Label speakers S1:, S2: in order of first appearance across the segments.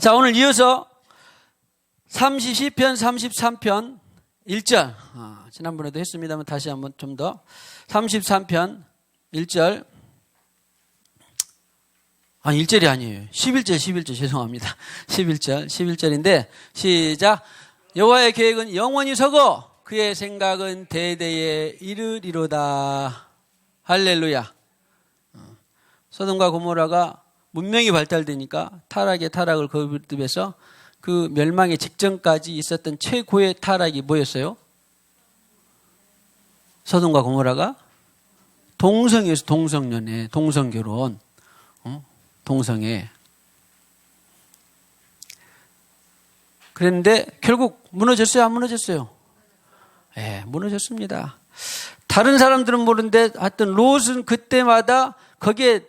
S1: 자, 오늘 이어서 시편 33편 1절. 지난번에도 했습니다만 다시 한번 좀 더. 33편 1절. 1절이 아니에요. 11절 죄송합니다. 11절인데 시작. 여호와의 계획은 영원히 서고 그의 생각은 대대에 이르리로다. 할렐루야. 소돔과 고모라가 문명이 발달되니까 타락을 거듭해서 그 멸망의 직전까지 있었던 최고의 타락이 뭐였어요? 소돔과 고모라가 동성애에서 동성연애, 동성결혼, 동성애. 그랬는데 결국 무너졌어요? 안 무너졌어요? 네, 무너졌습니다. 다른 사람들은 모르는데 하여튼 롯은 그때마다 거기에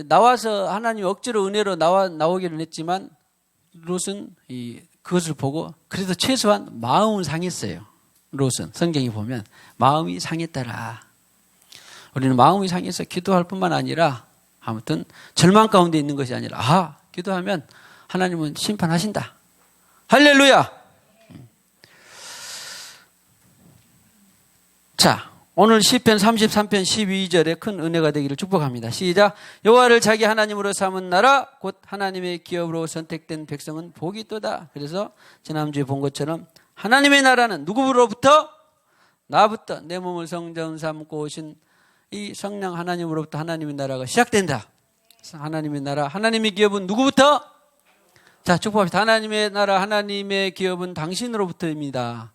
S1: 나와서 하나님 억지로 은혜로 나오기는 했지만 롯은 그것을 보고 그래도 최소한 마음은 상했어요. 롯은 성경에 보면 마음이 상했더라. 우리는 마음이 상해서 기도할 뿐만 아니라 아무튼 절망 가운데 있는 것이 아니라 기도하면 하나님은 심판하신다. 할렐루야. 자, 오늘 시편 33편 12절에 큰 은혜가 되기를 축복합니다. 시작. 여호와를 자기 하나님으로 삼은 나라 곧 하나님의 기업으로 선택된 백성은 복이 있도다. 그래서 지난주에 본 것처럼 하나님의 나라는 누구로부터? 나부터 내 몸을 성전 삼고 오신 이 성령 하나님으로부터 하나님의 나라가 시작된다. 하나님의 나라, 하나님의 기업은 누구부터? 자, 축복합시다. 하나님의 나라, 하나님의 기업은 당신으로부터입니다.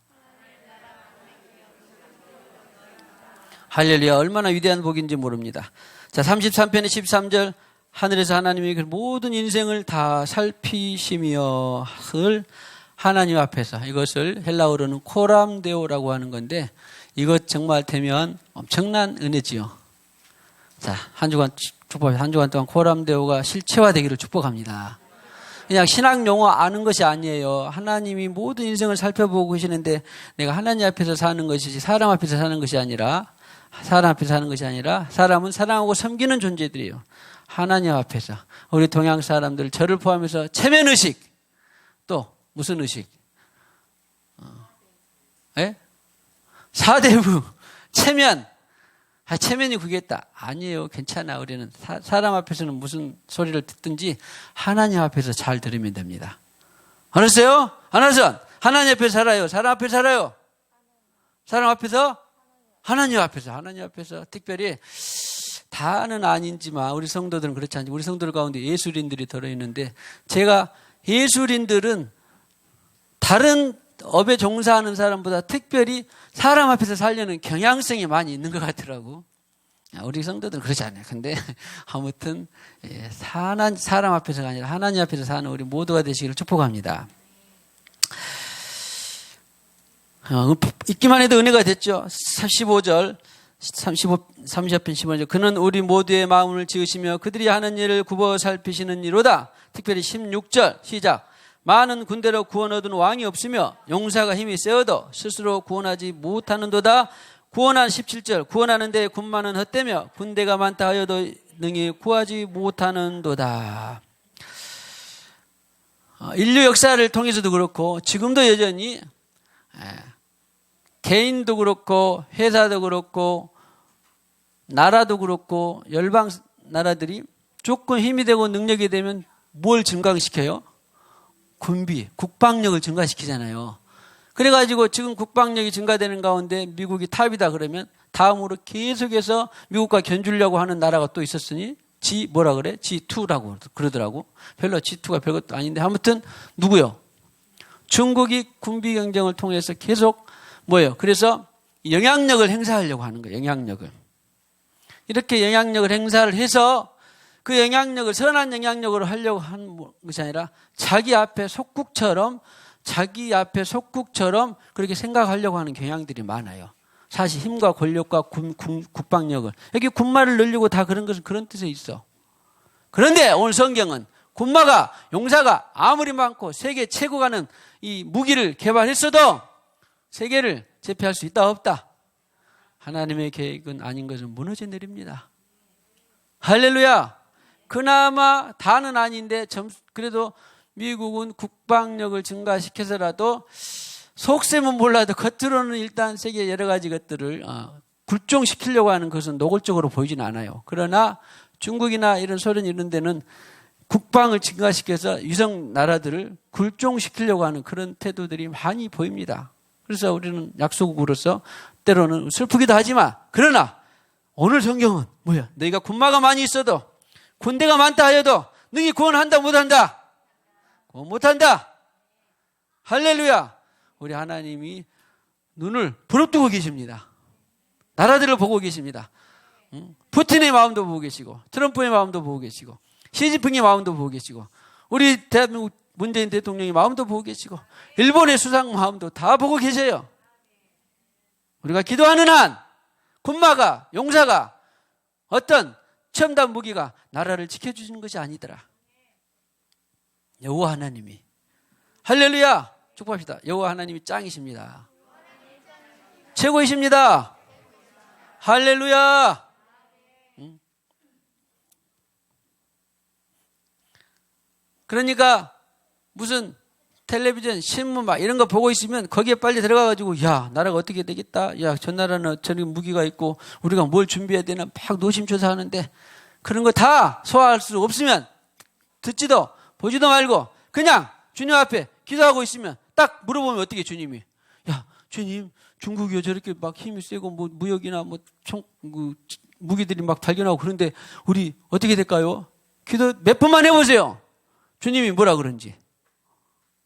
S1: 할렐루야. 얼마나 위대한 복인지 모릅니다. 자, 33편의 13절. 하늘에서 하나님이 모든 인생을 다 살피시며 하나님 앞에서, 이것을 헬라어로는 코람데오라고 하는 건데 이것 정말 되면 엄청난 은혜지요. 자, 한 주간 축복합니다. 한 주간 동안 코람데오가 실체화되기를 축복합니다. 그냥 신학 용어 아는 것이 아니에요. 하나님이 모든 인생을 살펴보고 계시는데 내가 하나님 앞에서 사는 것이지 사람 앞에서 사는 것이 아니라 사람은 사랑하고 섬기는 존재들이에요. 하나님 앞에서 우리 동양 사람들 저를 포함해서 체면의식, 또 무슨 의식? 사대부, 체면. 체면이 그겠다. 아니에요. 괜찮아. 우리는 사람 앞에서는 무슨 소리를 듣든지 하나님 앞에서 잘 들으면 됩니다. 알았어요? 하나님 앞에서 살아요. 사람 앞에서 살아요. 사람 앞에서? 하나님 앞에서 특별히 다는 아닌지만 우리 성도들은 그렇지 않지. 우리 성도들 가운데 예술인들이 들어있는데 제가 예술인들은 다른 업에 종사하는 사람보다 특별히 사람 앞에서 살려는 경향성이 많이 있는 것 같더라고. 우리 성도들은 그렇지 않아요. 근데 아무튼 사람 앞에서가 아니라 하나님 앞에서 사는 우리 모두가 되시기를 축복합니다. 읽기만 해도 은혜가 됐죠. 15절 30편 15절. 그는 우리 모두의 마음을 지으시며 그들이 하는 일을 굽어 살피시는 이로다. 특별히 16절 시작. 많은 군대로 구원 얻은 왕이 없으며 용사가 힘이 세어도 스스로 구원하지 못하는도다. 구원한 17절. 구원하는데 군마는 헛되며 군대가 많다 하여도 능히 구하지 못하는도다. 인류 역사를 통해서도 그렇고 지금도 여전히 개인도 그렇고 회사도 그렇고 나라도 그렇고 열방 나라들이 조금 힘이 되고 능력이 되면 뭘 증강시켜요? 군비, 국방력을 증가시키잖아요. 그래가지고 지금 국방력이 증가되는 가운데 미국이 탑이다 그러면 다음으로 계속해서 미국과 견주려고 하는 나라가 또 있었으니 G2라고 그러더라고. 별로 G2가 별것도 아닌데 아무튼 누구요? 중국이 군비 경쟁을 통해서 계속 그래서 영향력을 행사하려고 하는 거예요. 영향력을. 이렇게 영향력을 행사를 해서 그 영향력을 선한 영향력으로 하려고 하는 것이 아니라 자기 앞에 속국처럼 그렇게 생각하려고 하는 경향들이 많아요. 사실 힘과 권력과 국방력을. 여기 군마를 늘리고 다 그런 것은 그런 뜻에 있어. 그런데 오늘 성경은 군마가, 용사가 아무리 많고 세계 최고가는 이 무기를 개발했어도 세계를 제패할 수 있다 없다. 하나님의 계획은 아닌 것은 무너져 내립니다. 할렐루야. 그나마 다는 아닌데 그래도 미국은 국방력을 증가시켜서라도 속셈은 몰라도 겉으로는 일단 세계 여러 가지 것들을 굴종시키려고 하는 것은 노골적으로 보이진 않아요. 그러나 중국이나 이런 소련 이런 데는 국방을 증가시켜서 위성 나라들을 굴종시키려고 하는 그런 태도들이 많이 보입니다. 그래서 우리는 약소국으로서 때로는 슬프기도 하지만, 그러나 오늘 성경은 뭐야? 너희가 군마가 많이 있어도, 군대가 많다 하여도 너희 구원한다 못한다? 구원 못한다. 할렐루야. 우리 하나님이 눈을 부릅뜨고 계십니다. 나라들을 보고 계십니다. 푸틴의 마음도 보고 계시고, 트럼프의 마음도 보고 계시고, 시진핑의 마음도 보고 계시고, 우리 대한민국 문재인 대통령의 마음도 보고 계시고, 일본의 수상 마음도 다 보고 계세요. 우리가 기도하는 한 군마가, 용사가, 어떤 첨단 무기가 나라를 지켜주시는 것이 아니더라. 여호와 하나님이, 할렐루야, 축복합시다. 여호와 하나님이 짱이십니다. 최고이십니다. 할렐루야. 그러니까 무슨 텔레비전, 신문 막 이런 거 보고 있으면 거기에 빨리 들어가가지고, 야, 나라가 어떻게 되겠다. 야, 저 나라는 저기 무기가 있고 우리가 뭘 준비해야 되나 막 노심초사하는데, 그런 거 다 소화할 수 없으면 듣지도 보지도 말고 그냥 주님 앞에 기도하고 있으면 딱 물어보면 어떻게 주님이, 야, 주님, 중국이 저렇게 막 힘이 세고 뭐 무역이나 뭐 무기들이 막 발견하고 그런데 우리 어떻게 될까요? 기도 몇 번만 해보세요. 주님이 뭐라 그런지.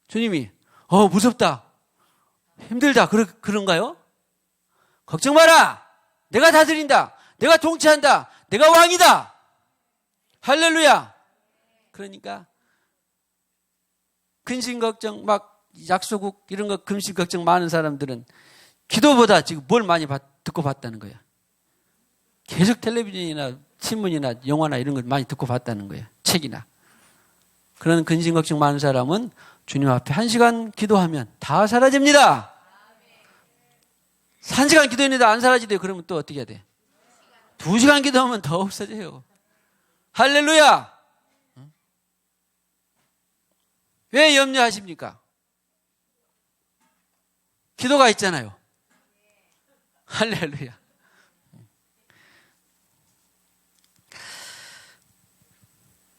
S1: 주님이 무섭다, 힘들다, 그런가요? 걱정 마라, 내가 다 드린다, 내가 통치한다, 내가 왕이다. 할렐루야. 그러니까 근심 걱정, 막 약소국 이런 거 근심 걱정 많은 사람들은 기도보다 지금 뭘 많이 듣고 봤다는 거야. 계속 텔레비전이나 신문이나 영화나 이런 걸 많이 듣고 봤다는 거야. 책이나. 그런 근심 걱정 많은 사람은 주님 앞에 1시간 기도하면 다 사라집니다. 1시간 기도했는데 안 사라지대요. 그러면 또 어떻게 해야 돼? 2시간 기도하면 더 없어져요. 할렐루야. 왜 염려하십니까? 기도가 있잖아요. 할렐루야.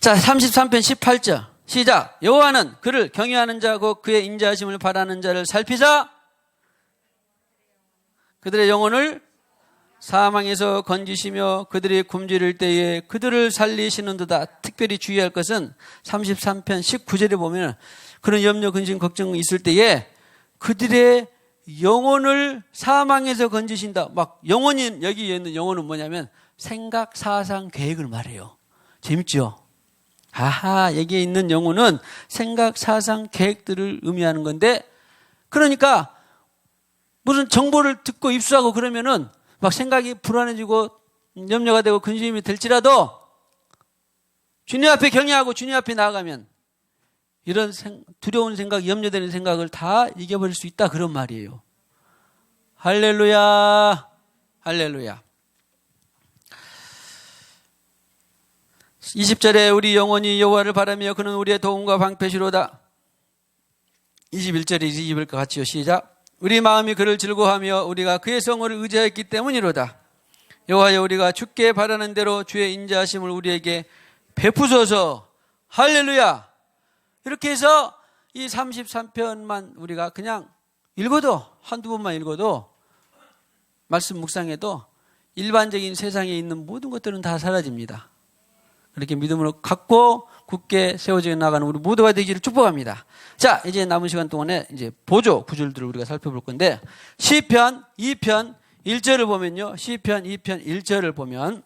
S1: 자, 33편 18절 시작. 여호와는 그를 경외하는 자고 그의 인자하심을 바라는 자를 살피사 그들의 영혼을 사망에서 건지시며 그들이 굶주릴 때에 그들을 살리시는도다. 특별히 주의할 것은 33편 19절에 보면 그런 염려, 근심, 걱정이 있을 때에 그들의 영혼을 사망에서 건지신다. 막 영혼이, 여기 있는 영혼은 뭐냐면 생각, 사상, 계획을 말해요. 재밌죠? 아하, 여기에 있는 영혼은 생각, 사상, 계획들을 의미하는 건데, 그러니까 무슨 정보를 듣고 입수하고 그러면은 막 생각이 불안해지고 염려가 되고 근심이 될지라도 주님 앞에 경외하고 주님 앞에 나아가면 이런 두려운 생각, 염려되는 생각을 다 이겨버릴 수 있다, 그런 말이에요. 할렐루야. 할렐루야. 20절에 우리 영혼이 여호와를 바라며 그는 우리의 도움과 방패시로다. 21절에 읽을 것 같이요. 시작. 우리 마음이 그를 즐거워하며 우리가 그의 성을 의지하였기 때문이로다. 여호와여, 우리가 주께 바라는 대로 주의 인자하심을 우리에게 베푸소서. 할렐루야. 이렇게 해서 이 33편만 우리가 그냥 읽어도, 한두 번만 읽어도, 말씀 묵상해도 일반적인 세상에 있는 모든 것들은 다 사라집니다. 그렇게 믿음으로 갖고 굳게 세워져 나가는 우리 모두가 되기를 축복합니다. 자, 이제 남은 시간 동안에 이제 보조 구절들을 우리가 살펴볼 건데, 시편 2편 1절을 보면요. 시편 2편 1절을 보면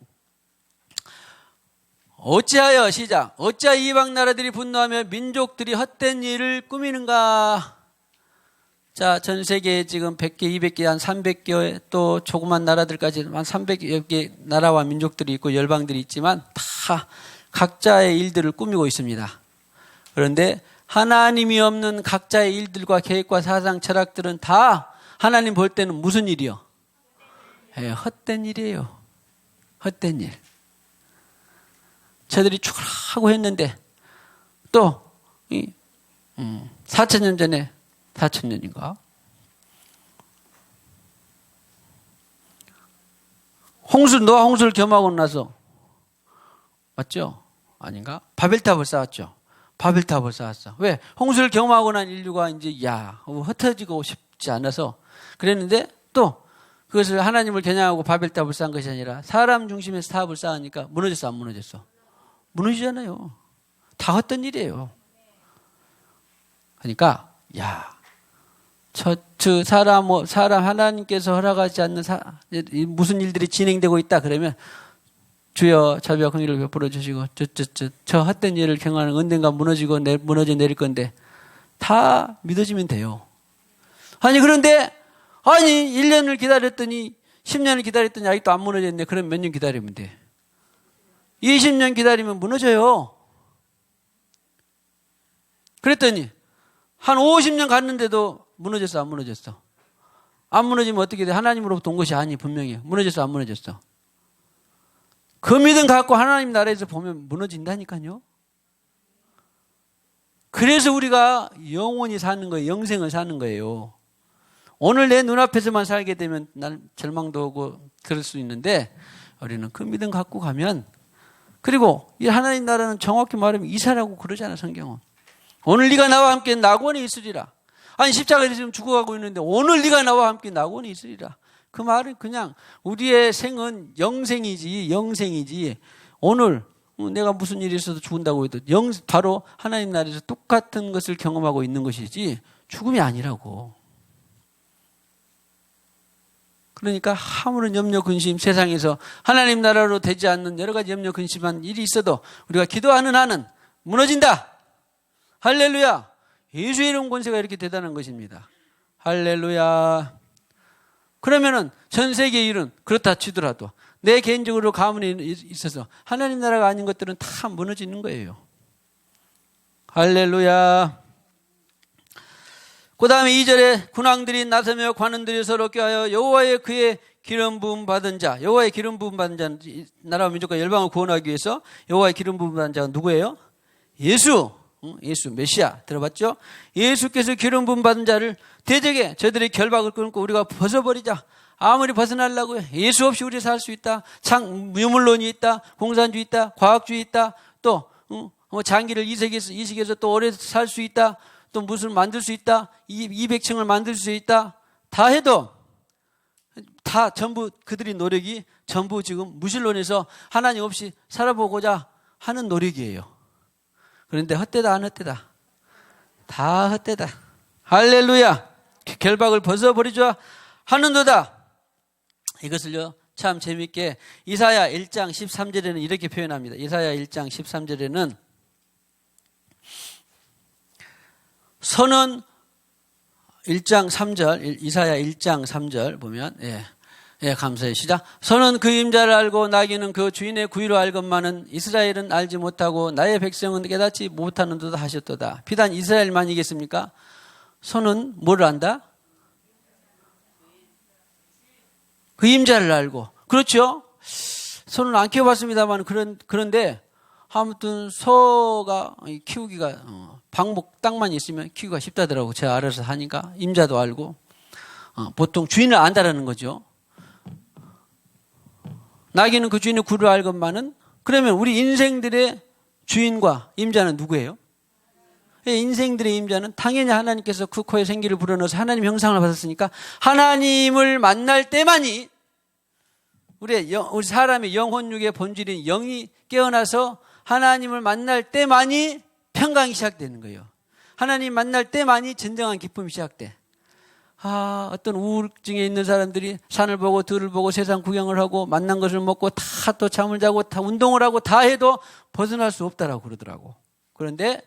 S1: 어찌하여, 시작. 어찌하여 이방 나라들이 분노하며 민족들이 헛된 일을 꾸미는가. 자, 전 세계에 지금 100개, 200개, 한 300개 또 조그만 나라들까지 한 300여 개 나라와 민족들이 있고 열방들이 있지만 다 각자의 일들을 꾸미고 있습니다. 그런데 하나님이 없는 각자의 일들과 계획과 사상, 철학들은 다 하나님 볼 때는 무슨 일이요? 헛된 일이에요. 헛된 일. 저들이 죽으라고 했는데 또 4,000년 전에 4,000년인가? 노아 홍수를 겸하고 나서 맞죠? 아닌가? 바벨탑을 쌓았죠. 바벨탑을 쌓았어. 왜? 홍수를 경험하고 난 인류가 이제 흩어지고 싶지 않아서 그랬는데 또 그것을 하나님을 겨냥하고 바벨탑을 쌓은 것이 아니라 사람 중심에서 탑을 쌓으니까 무너졌어, 안 무너졌어? 무너지잖아요. 다 헛된 일이에요. 그러니까 사람 하나님께서 허락하지 않는 무슨 일들이 진행되고 있다 그러면 주여 자비와 긍휼을 베풀어 주시고 저 헛된 일을 경하는 언젠가 무너져 내릴 건데 다 믿어지면 돼요. 그런데 1년을 기다렸더니 10년을 기다렸더니 아직도 안 무너졌네. 그럼 몇 년 기다리면 돼? 20년 기다리면 무너져요. 그랬더니 한 50년 갔는데도 무너졌어, 안 무너졌어? 안 무너지면 어떻게 돼? 하나님으로부터 온 것이 아니, 분명히. 무너졌어, 안 무너졌어? 그 믿음 갖고 하나님 나라에서 보면 무너진다니까요. 그래서 우리가 영원히 사는 거예요. 영생을 사는 거예요. 오늘 내 눈앞에서만 살게 되면 난 절망도 오고 그럴 수 있는데 우리는 그 믿음 갖고 가면 그리고 이 하나님 나라는 정확히 말하면 이사라고 그러잖아, 성경은. 오늘 네가 나와 함께 낙원에 있으리라. 십자가에서 지금 죽어가고 있는데 오늘 네가 나와 함께 낙원에 있으리라. 그 말은 그냥 우리의 생은 영생이지 오늘 내가 무슨 일이 있어도 죽는다고 해도 바로 하나님 나라에서 똑같은 것을 경험하고 있는 것이지 죽음이 아니라고. 그러니까 아무런 염려 근심 세상에서 하나님 나라로 되지 않는 여러 가지 염려 근심한 일이 있어도 우리가 기도하는 한은 무너진다. 할렐루야. 예수의 이름 권세가 이렇게 대단한 것입니다. 할렐루야. 그러면은 전 세계 일은 그렇다 치더라도 내 개인적으로 가문에 있어서 하나님 나라가 아닌 것들은 다 무너지는 거예요. 할렐루야. 그 다음에 2절에 군왕들이 나서며 관원들이 서로 껴하여 여호와의 그의 기름 부음 받은 자, 여호와의 기름 부음 받은 자는 나라와 민족과 열방을 구원하기 위해서 여호와의 기름 부음 받은 자가 누구예요? 예수 메시아 들어봤죠? 예수께서 기름 부음 받은 자를 대적에 저들의 결박을 끊고 우리가 벗어버리자. 아무리 벗어나려고 해. 예수 없이 우리 살 수 있다. 유물론이 있다. 공산주의 있다. 과학주의 있다. 또 장기를 이식해서 또 오래 살 수 있다. 또 무슨 만들 수 있다. 200층을 만들 수 있다. 다 해도 다 전부 그들의 노력이 전부 지금 무신론에서 하나님 없이 살아보고자 하는 노력이에요. 그런데 헛되다 안 헛되다? 다 헛되다. 할렐루야. 결박을 벗어버리자 하는도다. 이것을요 참 재미있게 이사야 1장 13절에는 이렇게 표현합니다. 이사야 1장 13절에는 선은 1장 3절 이사야 1장 3절 보면 감사해 시작. 선은 그 임자를 알고 나귀는 그 주인의 구유를 알건만은 이스라엘은 알지 못하고 나의 백성은 깨닫지 못하는도다 하셨도다. 비단 이스라엘만이겠습니까? 선은 뭐를 안다? 그 임자를 알고. 그렇죠? 소는 안 키워봤습니다만 그런데 아무튼 소가 키우기가 방목 땅만 있으면 키우기가 쉽다더라고. 제가 알아서 하니까 임자도 알고 보통 주인을 안다라는 거죠. 나귀는 그 주인의 구를 알건만은 그러면 우리 인생들의 주인과 임자는 누구예요? 인생들의 임자는 당연히 하나님께서 그 코에 생기를 불어넣어서 하나님 형상을 받았으니까 하나님을 만날 때만이 우리 사람의 영혼육의 본질인 영이 깨어나서 하나님을 만날 때만이 평강이 시작되는 거예요. 하나님 만날 때만이 진정한 기쁨이 시작돼. 어떤 우울증에 있는 사람들이 산을 보고 들을 보고 세상 구경을 하고 만난 것을 먹고 다 또 잠을 자고 다 운동을 하고 다 해도 벗어날 수 없다라고 그러더라고. 그런데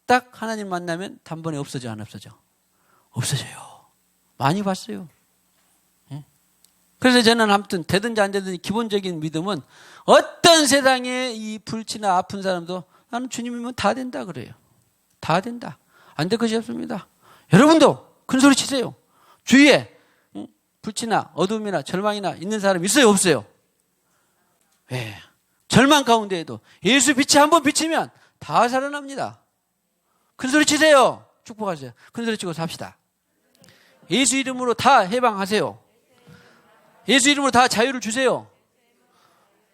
S1: 딱 하나님 만나면 단번에 없어져 안 없어져? 없어져요. 많이 봤어요. 그래서 저는 아무튼 되든지 안 되든지 기본적인 믿음은 어떤 세상에 이 불치나 아픈 사람도 나는 주님이면 다 된다 그래요. 다 된다. 안 될 것이 없습니다. 여러분도 큰 소리 치세요. 주위에 불치나 어둠이나 절망이나 있는 사람 있어요 없어요? 절망 가운데에도 예수 빛이 한번 비치면 다 살아납니다. 큰소리 치세요. 축복하세요. 큰소리 치고 삽시다. 예수 이름으로 다 해방하세요. 예수 이름으로 다 자유를 주세요.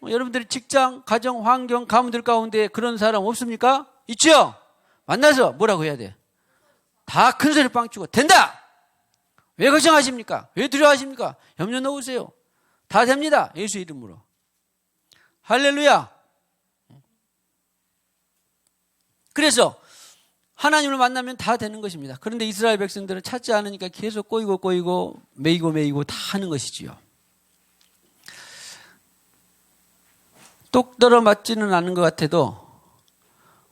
S1: 여러분들이 직장, 가정, 환경, 가문들 가운데 그런 사람 없습니까? 있죠? 만나서 뭐라고 해야 돼? 다 큰소리 빵 치고 된다! 왜 걱정하십니까? 왜 두려워하십니까? 염려 놓으세요. 다 됩니다. 예수 이름으로. 할렐루야. 그래서 하나님을 만나면 다 되는 것입니다. 그런데 이스라엘 백성들은 찾지 않으니까 계속 꼬이고 매이고 다 하는 것이지요. 똑 떨어 맞지는 않는 것 같아도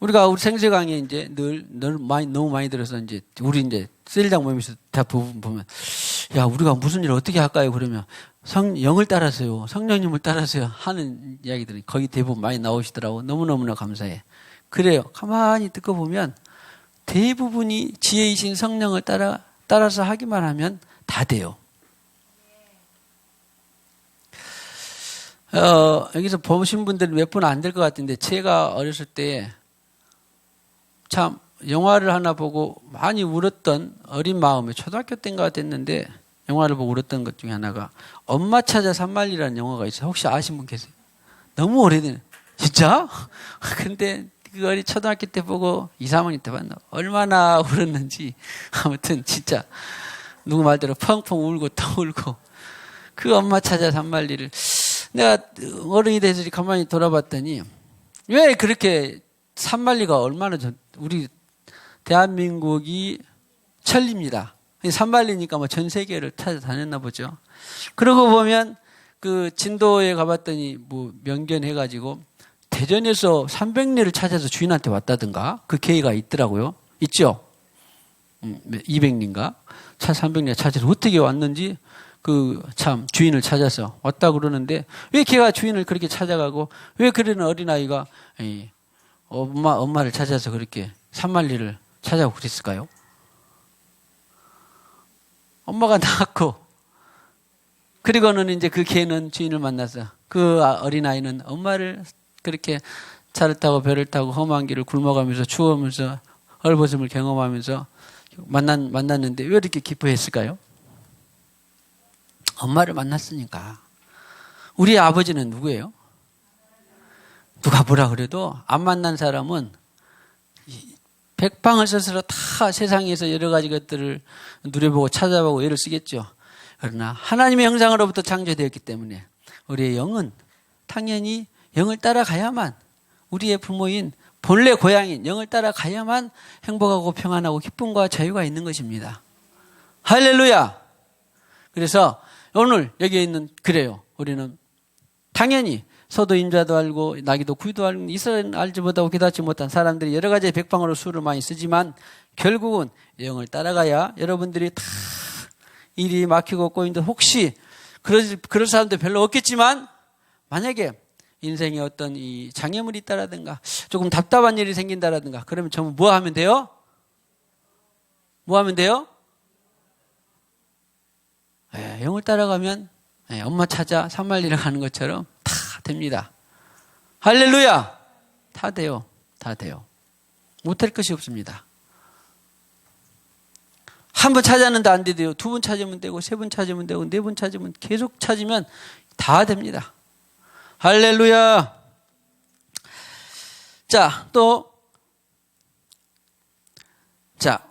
S1: 우리가 우리 생세강에 이제 너무 많이 들어서 이제 우리 이제 셀장 모임에서 대부분 보면 야, 우리가 무슨 일을 어떻게 할까요? 그러면 영을 따라서요. 성령님을 따라서요. 하는 이야기들이 거의 대부분 많이 나오시더라고. 너무너무나 감사해. 그래요. 가만히 듣고 보면 대부분이 지혜이신 성령을 따라서 하기만 하면 다 돼요. 여기서 보신 분들은 몇 분 안 될 것 같은데 제가 어렸을 때 참 영화를 하나 보고 많이 울었던 어린 마음에 초등학교 때인가 됐는데 영화를 보고 울었던 것 중에 하나가 엄마 찾아 산말리라는 영화가 있어요. 혹시 아신 분 계세요? 너무 오래된 진짜? 근데 그 어린 초등학교 때 보고 2, 3학년 때 봤나 얼마나 울었는지 아무튼 진짜 누구 말대로 펑펑 울고 또 울고 그 엄마 찾아 산말리를 내가 어른이 돼서 가만히 돌아봤더니 왜 그렇게 산말리가 얼마나 우리 대한민국이 천리입니다. 산말리니까 뭐 전 세계를 찾아다녔나 보죠. 그러고 보면 그 진도에 가봤더니 뭐 명견해가지고 대전에서 300리를 찾아서 주인한테 왔다든가 그 계기가 있더라고요. 있죠? 200리인가? 차 300리 찾아서 어떻게 왔는지 그 참 주인을 찾아서 왔다 그러는데 왜 걔가 주인을 그렇게 찾아가고 왜 그런 어린아이가 엄마를 찾아서 그렇게 산말리를 찾아오고 그랬을까요? 엄마가 낳았고 그리고는 이제 그 개는 주인을 만나서 그 어린아이는 엄마를 그렇게 차를 타고 배를 타고 험한 길을 굶어가면서 추우면서 헐벗음을 경험하면서 만났는데 왜 이렇게 기뻐했을까요? 엄마를 만났으니까. 우리 아버지는 누구예요? 누가 뭐라 그래도 안 만난 사람은 백방을 스스로 다 세상에서 여러 가지 것들을 누려보고 찾아보고 애를 쓰겠죠. 그러나 하나님의 형상으로부터 창조되었기 때문에 우리의 영은 당연히 영을 따라가야만 우리의 부모인 본래 고향인 영을 따라가야만 행복하고 평안하고 기쁨과 자유가 있는 것입니다. 할렐루야. 그래서 오늘 여기에 있는 그래요. 우리는 당연히 서도 임자도 알고 나기도 구이도 알고 이스라엘은 알지 못하고 깨닫지 못한 사람들이 여러 가지 백방으로 수를 많이 쓰지만 결국은 영을 따라가야 여러분들이 다 일이 막히고 꼬인데 혹시 그럴 사람도 별로 없겠지만 만약에 인생에 어떤 이 장애물이 있다라든가 조금 답답한 일이 생긴다라든가 그러면 전부 뭐 하면 돼요? 뭐 하면 돼요? 영을 따라가면 엄마 찾아 산말리러 가는 것처럼 다 됩니다. 할렐루야! 다 돼요. 다 돼요. 못할 것이 없습니다. 한 번 찾았는데 안 돼요. 두 번 찾으면 되고 세 번 찾으면 되고 네 번 찾으면 계속 찾으면 다 됩니다. 할렐루야! 자,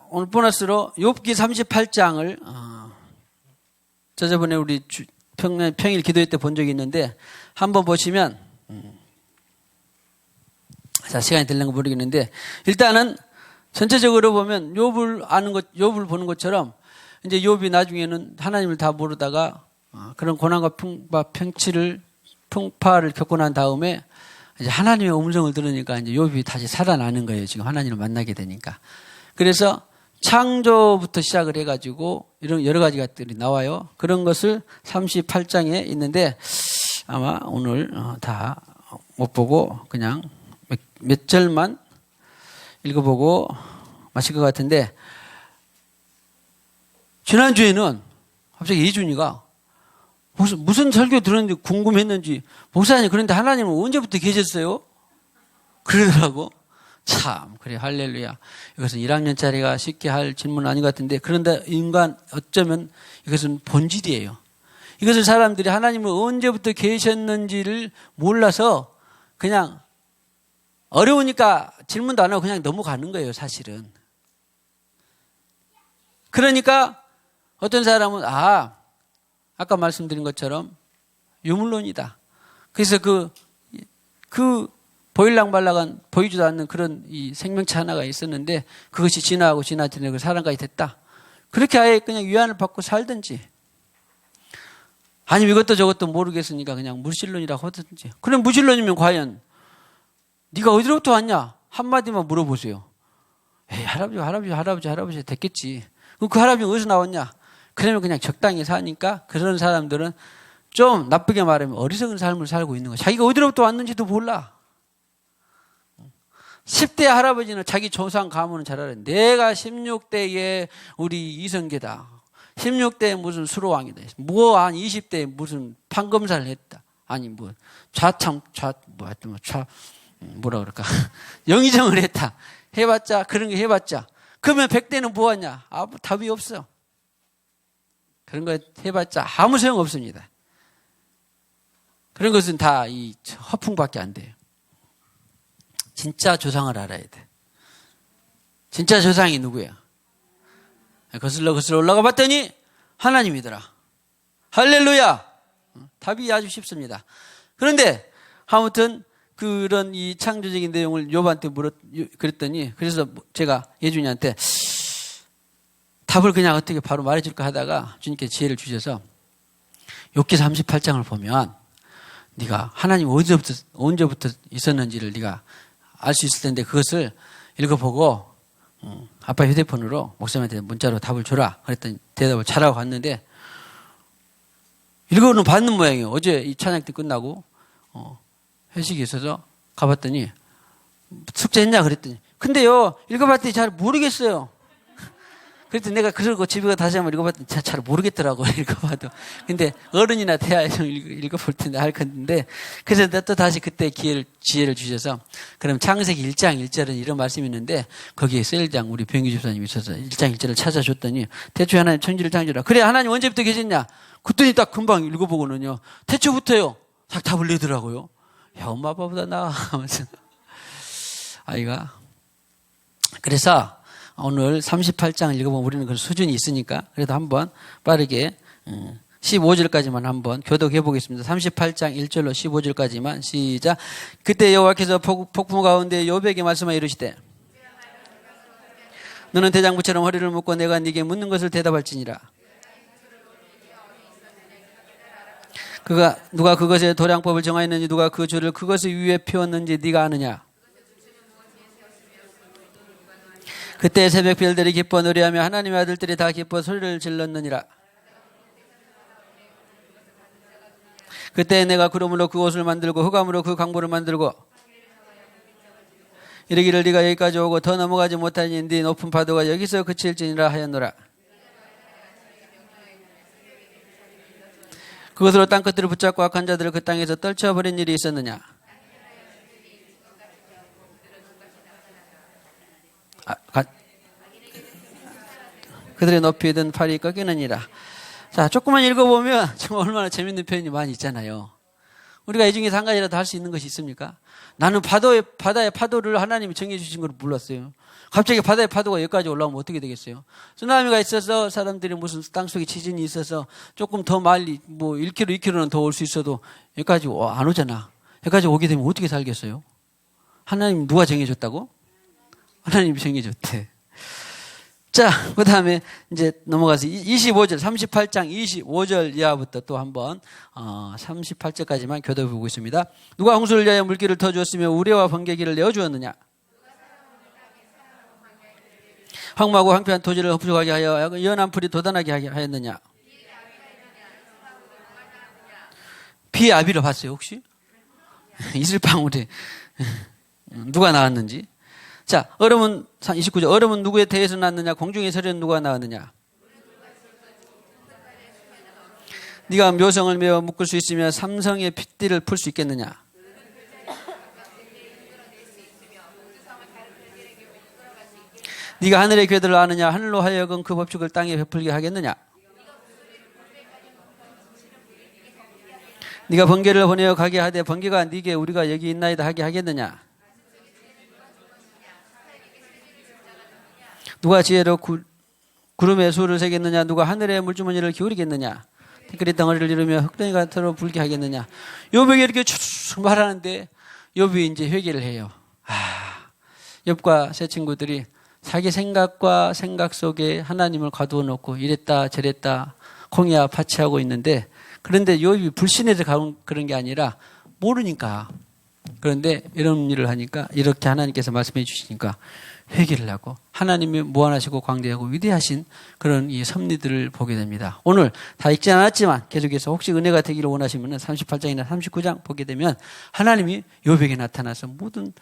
S1: 오늘 보너스로 욥기 38장을 저번에 우리 평일 기도회 때 본 적이 있는데 한번 보시면 자, 시간이 되는 거 모르겠는데 일단은 전체적으로 보면 욥을 보는 것처럼 이제 욥이 나중에는 하나님을 다 모르다가 그런 고난과 풍파를 겪고 난 다음에 이제 하나님의 음성을 들으니까 이제 욥이 다시 살아나는 거예요. 지금 하나님을 만나게 되니까. 그래서 창조부터 시작을 해가지고 이런 여러 가지 것들이 나와요. 그런 것을 38장에 있는데 아마 오늘 다 못 보고 그냥 몇 절만 읽어보고 마실 것 같은데 지난주에는 갑자기 이준이가 무슨 설교 들었는지 궁금했는지 목사님 그런데 하나님은 언제부터 계셨어요? 그러더라고. 참, 그래, 할렐루야. 이것은 1학년짜리가 쉽게 할 질문은 아닌 것 같은데, 그런데 인간 어쩌면 이것은 본질이에요. 이것을 사람들이 하나님을 언제부터 계셨는지를 몰라서 그냥 어려우니까 질문도 안 하고 그냥 넘어가는 거예요, 사실은. 그러니까 어떤 사람은, 아까 말씀드린 것처럼 유물론이다. 그래서 그 보일랑말랑한 보이지도 않는 그런 이 생명체 하나가 있었는데 그것이 진화하고 진화되는 사람까지 됐다. 그렇게 아예 그냥 위안을 받고 살든지 아니면 이것도 저것도 모르겠으니까 그냥 무신론이라고 하든지. 그럼 무신론이면 과연 네가 어디로부터 왔냐? 한마디만 물어보세요. 에이, 할아버지 됐겠지. 그럼 그 할아버지는 어디서 나왔냐? 그러면 그냥 적당히 사니까 그런 사람들은 좀 나쁘게 말하면 어리석은 삶을 살고 있는 거야. 자기가 어디로부터 왔는지도 몰라. 10대 할아버지는 자기 조상 가문은 잘 알아요. 내가 16대에 우리 이성계다. 16대에 무슨 수로왕이다. 한 20대에 무슨 판검사를 했다. 아니 뭐라 그럴까. 영의정을 했다. 해봤자 그런 게 해봤자. 그러면 100대는 뭐하냐. 답이 없어. 그런 거 해봤자 아무 소용 없습니다. 그런 것은 다 이 허풍밖에 안 돼요. 진짜 조상을 알아야 돼. 진짜 조상이 누구야? 거슬러 올라가 봤더니 하나님이더라. 할렐루야! 답이 아주 쉽습니다. 그런데 아무튼 그런 이 창조적인 내용을 욥한테 그랬더니 그래서 제가 예준이한테 답을 그냥 어떻게 바로 말해줄까 하다가 주님께 지혜를 주셔서 욥기 38장을 보면 네가 하나님 언제부터 있었는지를 네가 알 수 있을 텐데 그것을 읽어보고 아빠 휴대폰으로 목사님한테 문자로 답을 줘라. 그랬더니 대답을 잘하고 갔는데 읽어는 받는 모양이에요. 어제 이 찬양 때 끝나고 회식이 있어서 가봤더니 숙제했냐 그랬더니 근데요 읽어봤더니 잘 모르겠어요. 그랬더니 내가 그러고 집에 가서 다시 한번 읽어봤더니 잘 모르겠더라고. 읽어봐도. 근데 어른이나 돼야 좀 읽어볼 텐데 할 건데 그래서 또 다시 그때 지혜를 주셔서 그럼 창세기 1장 1절은 이런 말씀이 있는데 거기에 셀장 우리 병규 집사님이 있어서 1장 1절을 찾아줬더니 태초에 하나님 천지를 창조하라. 그래 하나님 언제부터 계셨냐? 그랬더니 딱 금방 읽어보고는요 태초부터요. 딱 답을 내더라고요. 야 엄마 아빠보다 나아 하면서 아이가 그래서 오늘 38장 읽어보면 우리는 그런 수준이 있으니까 그래도 한번 빠르게 15절까지만 한번 교독해 보겠습니다. 38장 1절로 15절까지만 시작. 그때 여호와께서 폭풍 가운데 욥에게 말씀하여 이르시되 너는 대장부처럼 허리를 묶고 내가 네게 묻는 것을 대답할지니라. 누가 그것의 도량법을 정하였는지 누가 그 줄을 그것의 위에 피웠는지 네가 아느냐. 그때 새벽 별들이 기뻐 노래하며 하나님의 아들들이 다 기뻐 소리를 질렀느니라. 그때 내가 구름으로 그 옷을 만들고 흑암으로 그 강보를 만들고 이르기를 네가 여기까지 오고 더 넘어가지 못하니 네 높은 파도가 여기서 그칠지니라 하였노라. 그것으로 땅끝들을 붙잡고 악한 자들을 그 땅에서 떨쳐버린 일이 있었느냐. 그들의 높이 든 팔이 꺾이느니라. 자, 조금만 읽어보면 정말 얼마나 재밌는 표현이 많이 있잖아요. 우리가 이 중에서 한 가지라도 할 수 있는 것이 있습니까? 나는 바다의 파도를 하나님이 정해주신 걸 몰랐어요. 갑자기 바다의 파도가 여기까지 올라오면 어떻게 되겠어요? 쓰나미가 있어서 사람들이 무슨 땅속에 지진이 있어서 조금 더 멀리 1km, 2km는 더 올 수 있어도 여기까지 안 오잖아. 여기까지 오게 되면 어떻게 살겠어요? 하나님 누가 정해줬다고? 하나님이 정해줬대. 자, 그 다음에 이제 넘어가서 25절, 38장 25절 이하부터 또 한번 38절까지만 교도해 보고 있습니다. 누가 홍수를 위하여 물길을 터주었으며 우레와 번개기를 내어주었느냐? 황무하고 황폐한 토지를 흡수하게 하여 연한 풀이 돋아나게 하였느냐? 비의 아비를 봤어요 혹시? 이슬방울에 누가 나왔는지? 자, 얼음은 29절. 얼음은 누구에 대해서 났느냐? 공중의 서리는 누가 나왔느냐? 네가 묘성을 메어 묶을 수 있으며 삼성의 핏띠를 풀 수 있겠느냐? 네가 하늘의 궤도를 아느냐? 하늘로 하여금 그 법칙을 땅에 베풀게 하겠느냐? 네가 번개를 보내어 가게 하되 번개가 네게 우리가 여기 있나이다 하게 하겠느냐? 누가 지혜로 구름의 수를 세겠느냐? 누가 하늘의 물주머니를 기울이겠느냐? 티끌이 덩어리를 이루며 흙덩이 같으로 불게 하겠느냐? 욥에게 이렇게 쭉 말하는데 욥이 이제 회개를 해요. 욥과 세 친구들이 자기 생각과 생각 속에 하나님을 가두어 놓고 이랬다 저랬다 콩이야 파치하고 있는데, 그런데 욥이 불신해서 그런 게 아니라 모르니까. 그런데 이런 일을 하니까, 이렇게 하나님께서 말씀해 주시니까 회개를 하고 하나님이 무한하시고 광대하고 위대하신 그런 이 섭리들을 보게 됩니다. 오늘 다 읽지 않았지만 계속해서 혹시 은혜가 되기를 원하시면 38장이나 39장 보게 되면 하나님이 욥에게 나타나서 모든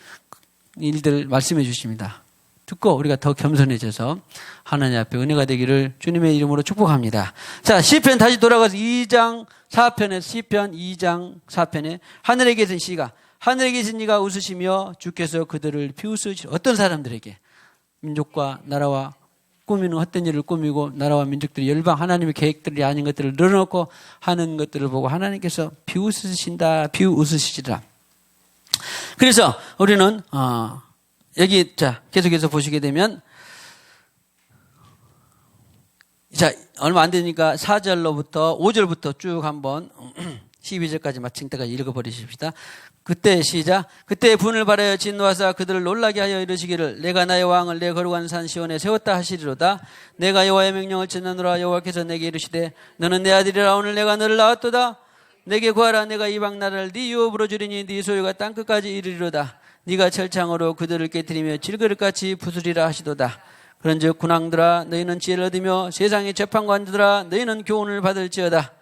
S1: 일들을 말씀해 주십니다. 듣고 우리가 더 겸손해져서 하나님 앞에 은혜가 되기를 주님의 이름으로 축복합니다. 자, 시편 다시 돌아가서 2장 4편에 시편 2장 4편에 하늘에 계신 시가 하늘에 계신 이가 웃으시며 주께서 그들을 비웃으시. 어떤 사람들에게? 민족과 나라와 꾸미는 헛된 일을 꾸미고 나라와 민족들이 열방 하나님의 계획들이 아닌 것들을 늘어놓고 하는 것들을 보고 하나님께서 비웃으신다 비웃으시리라. 그래서 우리는 여기 자 계속해서 보시게 되면 자 얼마 안 되니까 4절로부터 5절부터 쭉 한번 12절까지 마친 때까지 읽어버리십시다. 그때 시작. 그때 분을 발하여 진노하사 그들을 놀라게 하여 이르시기를 내가 나의 왕을 내 거룩한 산 시온에 세웠다 하시리로다. 내가 여호와의 명령을 전하노라. 여호와께서 내게 이르시되 너는 내 아들이라. 오늘 내가 너를 낳았도다. 내게 구하라. 내가 이방 나라를 네 유업으로 주리니 네 소유가 땅끝까지 이르리로다. 네가 철창으로 그들을 깨뜨리며 질그릇같이 부수리라 하시도다. 그런즉 군왕들아 너희는 지혜를 얻으며 세상의 재판관들아 너희는 교훈을 받을지어다.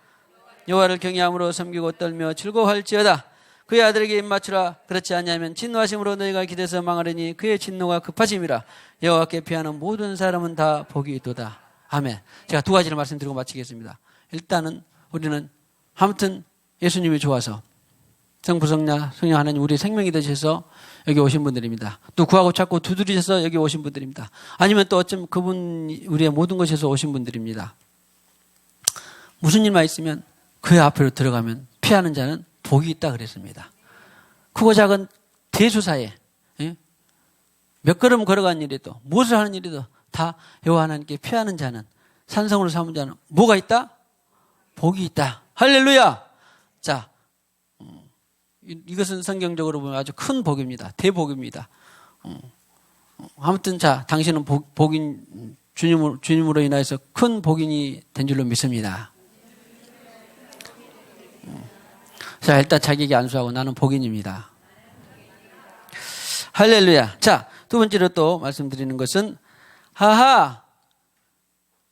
S1: 여호와를 경외함으로 섬기고 떨며 즐거워할지어다. 그의 아들에게 입맞추라. 그렇지 아니하면 진노하심으로 너희가 기대서 망하리니 그의 진노가 급하심이라. 여호와께 피하는 모든 사람은 다 복이 있도다. 아멘. 제가 두 가지를 말씀드리고 마치겠습니다. 일단은 우리는 아무튼 예수님이 좋아서 성부 성자 성령 하나님 우리의 생명이 되셔서 여기 오신 분들입니다. 또 구하고 찾고 두드리셔서 여기 오신 분들입니다. 아니면 또 어쩜 그분 우리의 모든 것에서 오신 분들입니다. 무슨 일만 있으면 그의 앞으로 들어가면 피하는 자는 복이 있다 그랬습니다. 크고 작은 대수사에 몇 걸음 걸어간 일에도 무엇을 하는 일에도 다 여호와 하나님께 피하는 자는 산성으로 삼은 자는 뭐가 있다? 복이 있다. 할렐루야. 자, 이것은 성경적으로 보면 아주 큰 복입니다. 대복입니다. 아무튼 자, 당신은 복인 주님으로 인하여서 큰 복인이 된 줄로 믿습니다. 자, 일단 자기에게 안수하고 나는 복인입니다. 할렐루야. 자, 두 번째로 또 말씀드리는 것은 하하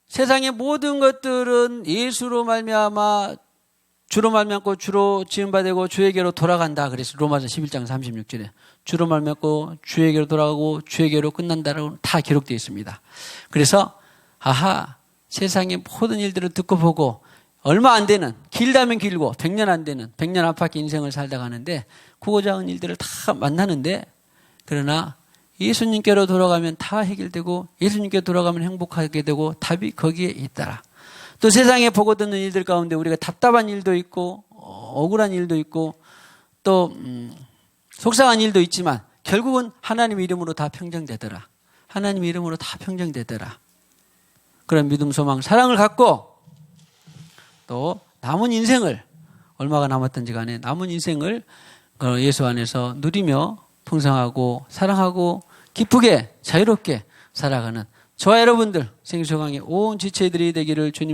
S1: 세상의 모든 것들은 예수로 말미암아 주로 말미암고 주로 지음받고 주에게로 돌아간다. 그래서 로마서 11장 36절에 주로 말미암고 주에게로 돌아가고 주에게로 끝난다라고 다 기록되어 있습니다. 그래서 아하 세상의 모든 일들을 듣고 보고 얼마 안 되는 길다면 길고 100년 안 되는 100년 안팎의 인생을 살다 가는데 크고 작은 일들을 다 만나는데 그러나 예수님께로 돌아가면 다 해결되고 예수님께 돌아가면 행복하게 되고 답이 거기에 있더라. 또 세상에 보고 듣는 일들 가운데 우리가 답답한 일도 있고 억울한 일도 있고 또 속상한 일도 있지만 결국은 하나님 이름으로 다 평정되더라. 하나님 이름으로 다 평정되더라. 그런 믿음, 소망, 사랑을 갖고 또 남은 인생을 얼마가 남았든지 간에 남은 인생을 예수 안에서 누리며 풍성하고 사랑하고 기쁘게 자유롭게 살아가는 저와 여러분들 생수강의 온 지체들이 되기를 주님